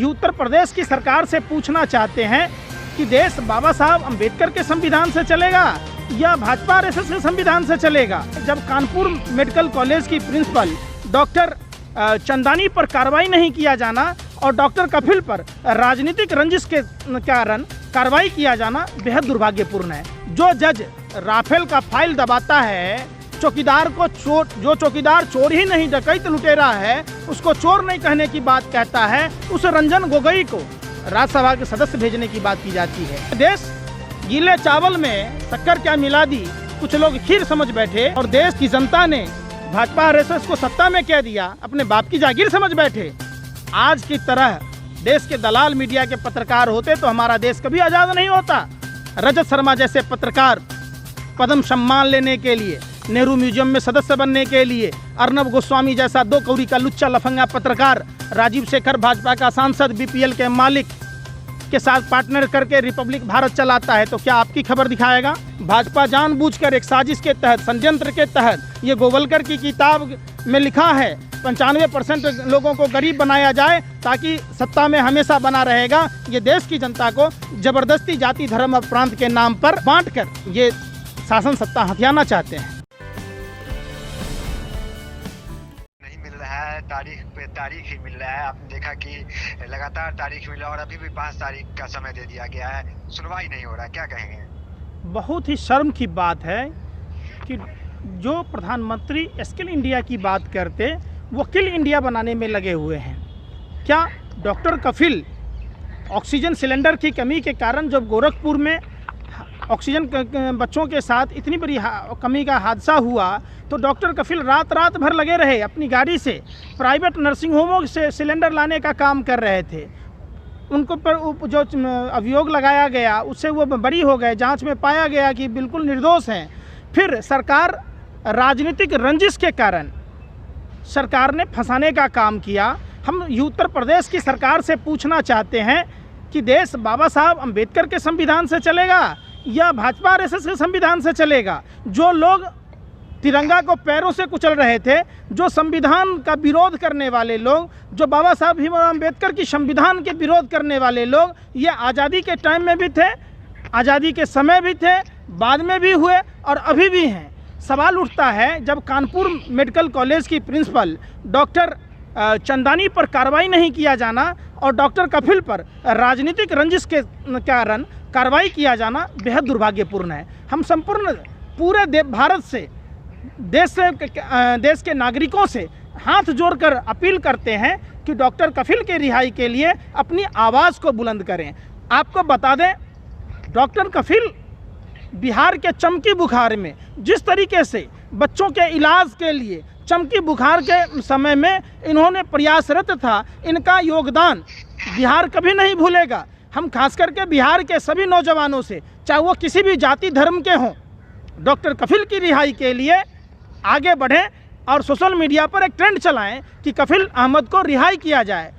उत्तर प्रदेश की सरकार से पूछना चाहते हैं कि देश बाबा साहब अंबेडकर के संविधान से चलेगा या भाजपा आरएसएस के संविधान से चलेगा। जब कानपुर मेडिकल कॉलेज की प्रिंसिपल डॉक्टर चंदानी पर कार्रवाई नहीं किया जाना और डॉक्टर कफिल पर राजनीतिक रंजिश के कारण कार्रवाई किया जाना बेहद दुर्भाग्यपूर्ण है। जो जज राफेल का फाइल दबाता है, चौकीदार को जो चौकीदार चोर ही नहीं डकैत लुटेरा है उसको चोर नहीं कहने की बात कहता है, उस रंजन गोगोई को राज्यसभा के सदस्य भेजने की बात की जाती है। देश गीले चावल में शक्कर क्या मिला दी, कुछ लोग खीर समझ बैठे और देश की जनता ने भाजपा आरएसएस को सत्ता में कह दिया, अपने बाप की जागीर समझ बैठे। आज की तरह देश के दलाल मीडिया के पत्रकार होते तो हमारा देश कभी आज़ाद नहीं होता। रजत शर्मा जैसे पत्रकार पद्म सम्मान लेने के लिए, नेहरू म्यूजियम में सदस्य बनने के लिए, अर्नब गोस्वामी जैसा 2 कौड़ी का लुच्चा लफंगा पत्रकार, राजीव शेखर भाजपा का सांसद बीपीएल के मालिक के साथ पार्टनर करके रिपब्लिक भारत चलाता है, तो क्या आपकी खबर दिखाएगा? भाजपा जानबूझकर एक साजिश के तहत, षड्यंत्र के तहत, ये गोवलकर की किताब में लिखा है 95% लोगों को गरीब बनाया जाए ताकि सत्ता में हमेशा बना रहेगा। ये देश की जनता को जबरदस्ती जाति धर्म और प्रांत के नाम पर बांटकर ये शासन सत्ता हथियाना चाहते हैं। नहीं मिल रहा है, तारीख पे तारीख ही मिल रहा है। आपने देखा कि लगातार तारीख मिला और अभी भी 5 तारीख का समय दे दिया गया है, सुनवाई नहीं हो रहा है, क्या कहेंगे? बहुत ही शर्म की बात है कि जो प्रधानमंत्री स्किल इंडिया की बात करते वो किल इंडिया बनाने में लगे हुए हैं। क्या डॉक्टर कफिल ऑक्सीजन सिलेंडर की कमी के कारण जब गोरखपुर में ऑक्सीजन बच्चों के साथ इतनी बड़ी कमी का हादसा हुआ तो डॉक्टर कफिल रात भर लगे रहे, अपनी गाड़ी से प्राइवेट नर्सिंग होमों से सिलेंडर लाने का काम कर रहे थे। उनको पर जो अभियोग लगाया गया उससे वो बरी हो गए, जांच में पाया गया कि बिल्कुल निर्दोष हैं। फिर सरकार राजनीतिक रंजिश के कारण सरकार ने फंसाने का काम किया। हम उत्तर प्रदेश की सरकार से पूछना चाहते हैं कि देश बाबा साहब अंबेडकर के संविधान से चलेगा या भाजपा आरएसएस के संविधान से चलेगा। जो लोग तिरंगा को पैरों से कुचल रहे थे, जो संविधान का विरोध करने वाले लोग, जो बाबा साहब भीमराव अंबेडकर की संविधान के विरोध करने वाले लोग, ये आज़ादी के टाइम में भी थे, आज़ादी के समय भी थे, बाद में भी हुए और अभी भी हैं। सवाल उठता है जब कानपुर मेडिकल कॉलेज की प्रिंसिपल डॉक्टर चंदानी पर कार्रवाई नहीं किया जाना और डॉक्टर कफिल पर राजनीतिक रंजिश के कारण कार्रवाई किया जाना बेहद दुर्भाग्यपूर्ण है। हम संपूर्ण पूरे भारत से देश के नागरिकों से हाथ जोड़कर अपील करते हैं कि डॉक्टर कफिल के रिहाई के लिए अपनी आवाज़ को बुलंद करें। आपको बता दें, डॉक्टर कफिल बिहार के चमकी बुखार में जिस तरीके से बच्चों के इलाज के लिए चमकी बुखार के समय में इन्होंने प्रयासरत था, इनका योगदान बिहार कभी नहीं भूलेगा। हम खास करके बिहार के सभी नौजवानों से, चाहे वो किसी भी जाति धर्म के हों, डॉक्टर कफिल की रिहाई के लिए आगे बढ़ें और सोशल मीडिया पर एक ट्रेंड चलाएं कि कफिल अहमद को रिहाई किया जाए।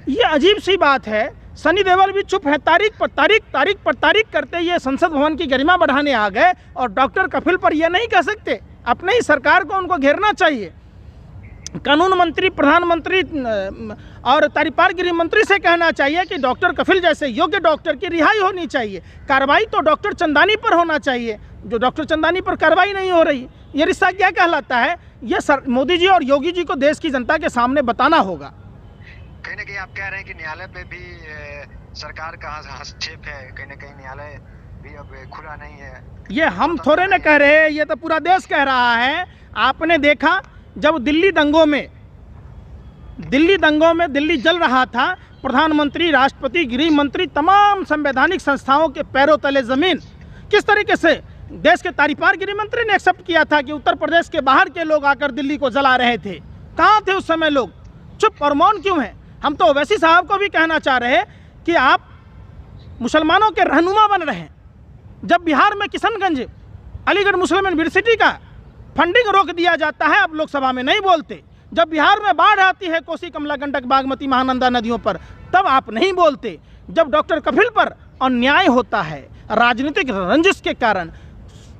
ये अजीब सी बात है, सनी देओल भी चुप है, तारीख पर तारीख करते ये संसद भवन की गरिमा बढ़ाने आ गए और डॉक्टर कफिल पर ये नहीं कह सकते। अपने ही सरकार को उनको घेरना चाहिए। कानून मंत्री, प्रधानमंत्री और तरीपार गृह मंत्री से कहना चाहिए कि डॉक्टर कफिल जैसे योग्य डॉक्टर की रिहाई होनी चाहिए। कार्रवाई तो डॉक्टर चंदानी पर होना चाहिए, जो डॉक्टर चंदानी पर कार्रवाई नहीं हो रही। ये रिश्ता क्या कहलाता है? ये मोदी जी और योगी जी को देश की जनता के सामने बताना होगा। कहीं ना कहीं आप कह रहे हैं कि न्यायालय पे भी सरकार का हस्तक्षेप है, कहीं ना कहीं न्यायालय भी अब खुला नहीं है। ये हम थोड़े न कह रहे हैं, ये तो पूरा देश कह रहा है। आपने देखा जब दिल्ली दंगों में दिल्ली जल रहा था, प्रधानमंत्री, राष्ट्रपति, गृह मंत्री, तमाम संवैधानिक संस्थाओं के पैरों तले जमीन, किस तरीके से देश के तारीपार गृह मंत्री ने एक्सेप्ट किया था कि उत्तर प्रदेश के बाहर के लोग आकर दिल्ली को जला रहे थे। कहाँ थे उस समय लोग? चुप और मौन क्यों हैं? हम तो ओवैसी साहब को भी कहना चाह रहे हैं कि आप मुसलमानों के रहनुमा बन रहे हैं। जब बिहार में किशनगंज, अलीगढ़ मुस्लिम यूनिवर्सिटी का फंडिंग रोक दिया जाता है, आप लोकसभा में नहीं बोलते। जब बिहार में बाढ़ आती है कोसी, कमला, गंडक, बागमती, महानंदा नदियों पर, तब आप नहीं बोलते। जब डॉक्टर कफिल पर अन्याय होता है राजनीतिक रंजिश के कारण,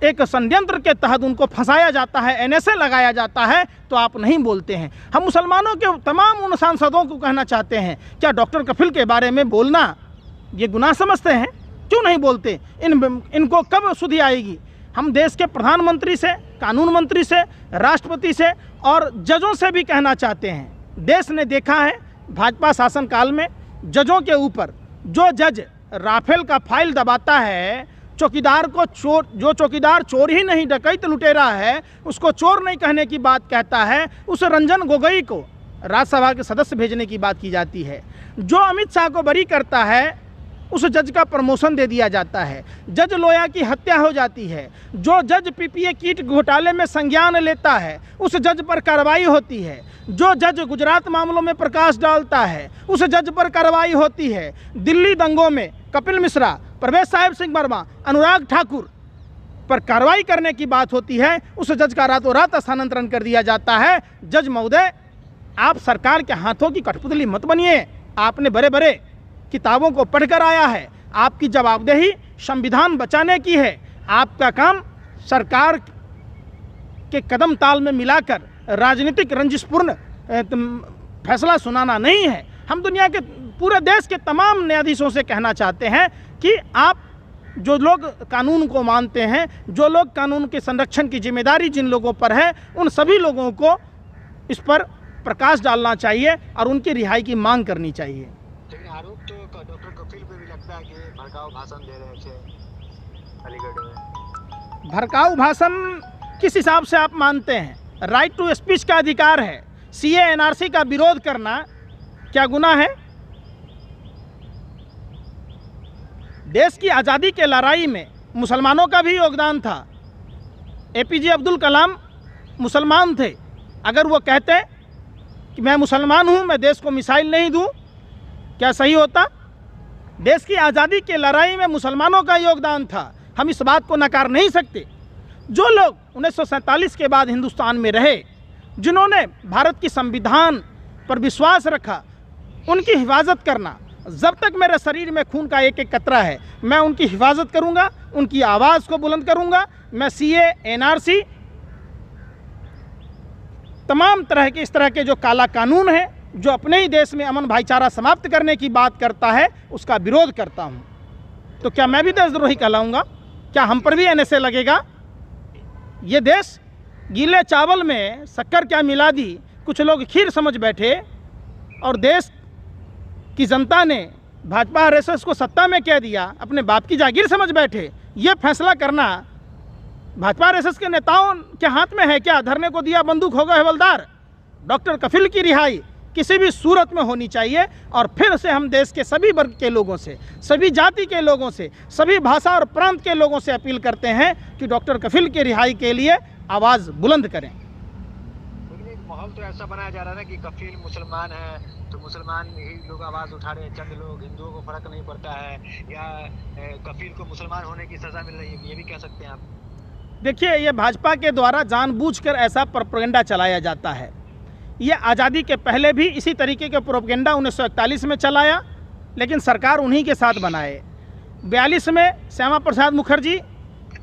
एक षड्यंत्र के तहत उनको फंसाया जाता है, एनएसए लगाया जाता है, तो आप नहीं बोलते हैं। हम मुसलमानों के तमाम उन सांसदों को कहना चाहते हैं, क्या डॉक्टर कफील के बारे में बोलना ये गुनाह समझते हैं? क्यों नहीं बोलते? इनको कब सुधि आएगी? हम देश के प्रधानमंत्री से, कानून मंत्री से, राष्ट्रपति से और जजों से भी कहना चाहते हैं। देश ने देखा है भाजपा शासनकाल में जजों के ऊपर, जो जज राफेल का फाइल दबाता है, चौकीदार को चोर, जो चौकीदार चोर ही नहीं डकैत लुटेरा है, उसको चोर नहीं कहने की बात कहता है, उस रंजन गोगोई को राज्यसभा के सदस्य भेजने की बात की जाती है। जो अमित शाह को बरी करता है, उस जज का प्रमोशन दे दिया जाता है। जज लोया की हत्या हो जाती है। जो जज पीपीए किट घोटाले में संज्ञान लेता है, उस जज पर कार्रवाई होती है। जो जज गुजरात मामलों में प्रकाश डालता है, उस जज पर कार्रवाई होती है। दिल्ली दंगों में कपिल मिश्रा, प्रवेश साहिब सिंह वर्मा, अनुराग ठाकुर पर कार्रवाई करने की बात होती है, उस जज का रातों रात स्थानांतरण कर दिया जाता है। जज महोदय, आप सरकार के हाथों की कठपुतली मत बनिए। आपने बड़े बड़े किताबों को पढ़कर आया है। आपकी जवाबदेही संविधान बचाने की है। आपका काम सरकार के कदम ताल में मिलाकर राजनीतिक रंजिशपूर्ण फैसला सुनाना नहीं है। हम दुनिया के पूरे देश के तमाम न्यायाधीशों से कहना चाहते हैं कि आप, जो लोग कानून को मानते हैं, जो लोग कानून के संरक्षण की जिम्मेदारी जिन लोगों पर है, उन सभी लोगों को इस पर प्रकाश डालना चाहिए और उनकी रिहाई की मांग करनी चाहिए। लेकिन आरोप तो डॉक्टर कफील पे भी लगता है कि भड़काऊ भाषण दे रहे थे अलीगढ़ में। भड़काऊ भाषण किस हिसाब से आप मानते हैं? राइट टू स्पीच का अधिकार है। सीए एनआरसी का विरोध करना क्या गुनाह है? देश की आज़ादी के लड़ाई में मुसलमानों का भी योगदान था। एपीजे अब्दुल कलाम मुसलमान थे। अगर वो कहते कि मैं मुसलमान हूँ, मैं देश को मिसाइल नहीं दूँ, क्या सही होता? देश की आज़ादी के लड़ाई में मुसलमानों का योगदान था, हम इस बात को नकार नहीं सकते। जो लोग 1947 के बाद हिंदुस्तान में रहे, जिन्होंने भारत की संविधान पर विश्वास रखा, उनकी हिफाजत करना, जब तक मेरे शरीर में खून का एक एक कतरा है, मैं उनकी हिफाजत करूंगा, उनकी आवाज़ को बुलंद करूंगा। मैं सीए, एनआरसी, तमाम तरह के इस तरह के जो काला कानून है, जो अपने ही देश में अमन भाईचारा समाप्त करने की बात करता है, उसका विरोध करता हूं। तो क्या मैं भी देशद्रोही कहलाऊंगा? क्या हम पर भी एनएसए लगेगा? ये देश गीले चावल में शक्कर क्या मिला दी, कुछ लोग खीर समझ बैठे और देश की जनता ने भाजपा आरएसएस को सत्ता में कह दिया, अपने बाप की जागीर समझ बैठे। ये फैसला करना भाजपा आरएसएस के नेताओं के हाथ में है क्या? धरने को दिया बंदूक होगा हवलदार। डॉक्टर कफील की रिहाई किसी भी सूरत में होनी चाहिए। और फिर से हम देश के सभी वर्ग के लोगों से, सभी जाति के लोगों से, सभी भाषा और प्रांत के लोगों से अपील करते हैं कि डॉक्टर कफील की रिहाई के लिए आवाज़ बुलंद करें। लेकिन एक माहौल तो ऐसा बनाया जा रहा है ना कि कफील मुसलमान है तो मुसलमान ही लोग आवाज़ उठा रहे हैं, चंद लोग, हिंदुओं को फर्क नहीं पड़ता है, या कफील को मुसलमान होने की सज़ा मिल रही है, ये भी कह सकते हैं आप। देखिए, ये भाजपा के द्वारा जानबूझकर ऐसा प्रोपेगेंडा चलाया जाता है। ये आज़ादी के पहले भी इसी तरीके के प्रोपेगेंडा 1941 में चलाया, लेकिन सरकार उन्हीं के साथ बनाए। 42 में श्यामा प्रसाद मुखर्जी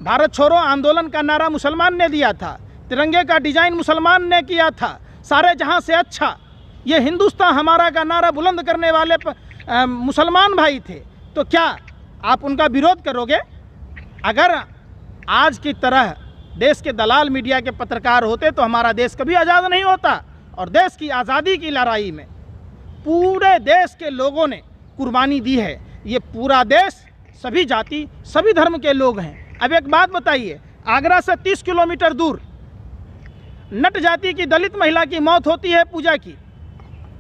भारत छोड़ो आंदोलन का नारा मुसलमान ने दिया था, तिरंगे का डिजाइन मुसलमान ने किया था, सारे जहां से अच्छा, ये हिंदुस्तान हमारा का नारा बुलंद करने वाले मुसलमान भाई थे। तो क्या आप उनका विरोध करोगे? अगर आज की तरह देश के दलाल मीडिया के पत्रकार होते तो हमारा देश कभी आज़ाद नहीं होता। और देश की आज़ादी की लड़ाई में पूरे देश के लोगों ने कुर्बानी दी है। ये पूरा देश सभी जाति, सभी धर्म के लोग हैं। अब एक बात बताइए, आगरा से 30 किलोमीटर दूर नट जाति की दलित महिला की मौत होती है पूजा की।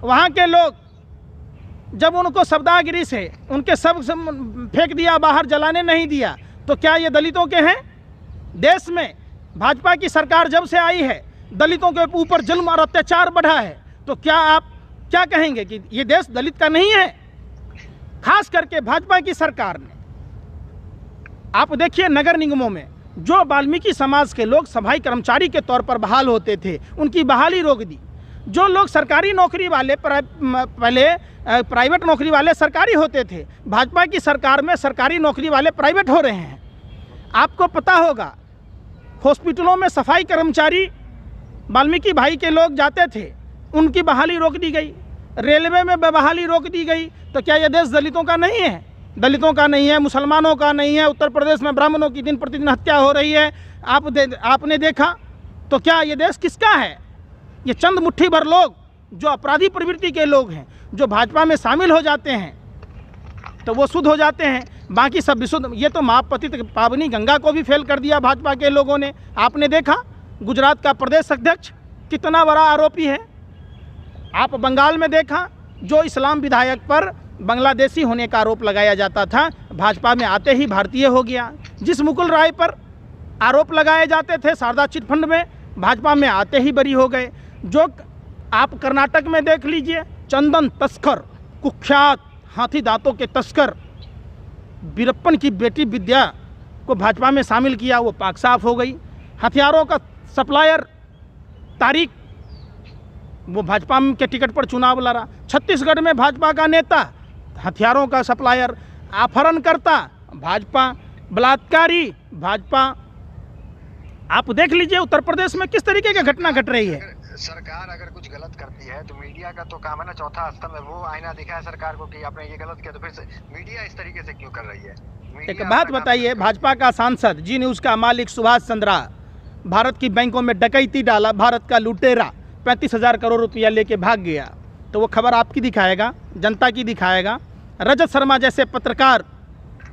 वहाँ के लोग जब उनको शब्दागिरी से उनके सब फेंक दिया बाहर, जलाने नहीं दिया, तो क्या ये दलितों के हैं? देश में भाजपा की सरकार जब से आई है, दलितों के ऊपर जुल्म और अत्याचार बढ़ा है। तो क्या आप क्या कहेंगे कि ये देश दलित का नहीं है? खास करके भाजपा की सरकार ने, आप देखिए नगर निगमों में जो वाल्मीकि समाज के लोग सफाई कर्मचारी के तौर पर बहाल होते थे, उनकी बहाली रोक दी। जो लोग सरकारी नौकरी वाले पहले प्राइवेट नौकरी वाले सरकारी होते थे, भाजपा की सरकार में सरकारी नौकरी वाले प्राइवेट हो रहे हैं। आपको पता होगा हॉस्पिटलों में सफाई कर्मचारी वाल्मीकि भाई के लोग जाते थे, उनकी बहाली रोक दी गई। रेलवे में बहाली रोक दी गई। तो क्या यह देश दलितों का नहीं है? दलितों का नहीं है, मुसलमानों का नहीं है। उत्तर प्रदेश में ब्राह्मणों की दिन प्रतिदिन हत्या हो रही है, आपने देखा। तो क्या ये देश किसका है? ये चंद मुट्ठी भर लोग जो अपराधी प्रवृत्ति के लोग हैं, जो भाजपा में शामिल हो जाते हैं तो वो शुद्ध हो जाते हैं, बाकी सब विशुद्ध। ये तो माँ पतित पावनी गंगा को भी फेल कर दिया भाजपा के लोगों ने। आपने देखा गुजरात का प्रदेश अध्यक्ष कितना बड़ा आरोपी है। आप बंगाल में देखा जो इस्लाम विधायक पर बांग्लादेशी होने का आरोप लगाया जाता था, भाजपा में आते ही भारतीय हो गया। जिस मुकुल राय पर आरोप लगाए जाते थे शारदा चिटफंड में, भाजपा में आते ही बरी हो गए। जो आप कर्नाटक में देख लीजिए, चंदन तस्कर, कुख्यात हाथी दांतों के तस्कर वीरप्पन की बेटी विद्या को भाजपा में शामिल किया, वो पाक साफ हो गई। हथियारों का सप्लायर तारिक, वो भाजपा के टिकट पर चुनाव लड़ा। छत्तीसगढ़ में भाजपा का नेता हथियारों का सप्लायर, अपहरणकर्ता भाजपा, बलात्कारी भाजपा। आप देख लीजिए उत्तर प्रदेश में किस तरीके की घटना घट रही है। सरकार अगर कुछ गलत करती है तो मीडिया का तो काम है ना, चौथा स्तंभ है, वो आईना दिखाए सरकार को कि आपने ये गलत किया, तो फिर से मीडिया इस तरीके से क्यों कर रही है? एक बात बताइए, भाजपा का सांसद जी न्यूज़ का मालिक सुभाष चंद्रा भारत की बैंकों में डकैती डाला, भारत का लुटेरा 35,000 करोड़ रुपया लेके भाग गया, तो वो खबर आपकी दिखाएगा, जनता की दिखाएगा। रजत शर्मा जैसे पत्रकार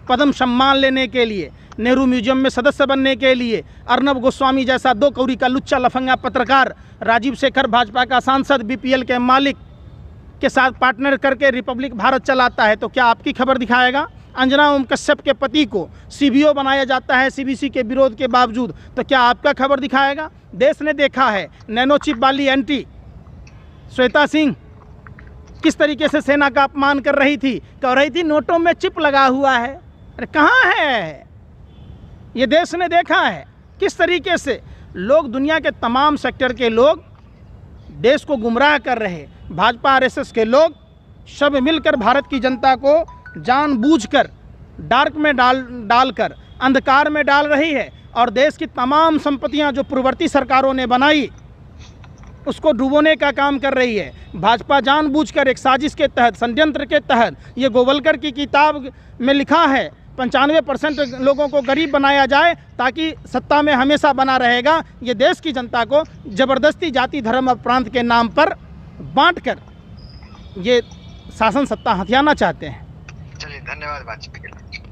पद्म सम्मान लेने के लिए, नेहरू म्यूजियम में सदस्य बनने के लिए, अर्नब गोस्वामी जैसा 2 कौड़ी का लुच्चा लफंगा पत्रकार, राजीव शेखर भाजपा का सांसद बीपीएल के मालिक के साथ पार्टनर करके रिपब्लिक भारत चलाता है, तो क्या आपकी खबर दिखाएगा? अंजना ओम कश्यप के पति को सीबीओ बनाया जाता है सीबीसी के विरोध के बावजूद, तो क्या आपका खबर दिखाएगा? देश ने देखा है नैनो चिप वाली एंटी श्वेता सिंह किस तरीके से सेना का अपमान कर रही थी, कह रही थी नोटों में चिप लगा हुआ है। अरे कहाँ है? ये देश ने देखा है किस तरीके से लोग, दुनिया के तमाम सेक्टर के लोग देश को गुमराह कर रहे। भाजपा आरएसएस के लोग सब मिलकर भारत की जनता को जानबूझकर डार्क में डालकर अंधकार में डाल रही है, और देश की तमाम संपत्तियां जो पूर्ववर्ती सरकारों ने बनाई उसको डुबोने का काम कर रही है। भाजपा जानबूझकर एक साजिश के तहत, षड्यंत्र के तहत, ये गोवलकर की किताब में लिखा है 95% लोगों को गरीब बनाया जाए ताकि सत्ता में हमेशा बना रहेगा। ये देश की जनता को जबरदस्ती जाति धर्म और प्रांत के नाम पर बांटकर ये शासन सत्ता हथियाना चाहते हैं। चलिए, धन्यवाद बातचीत के लिए।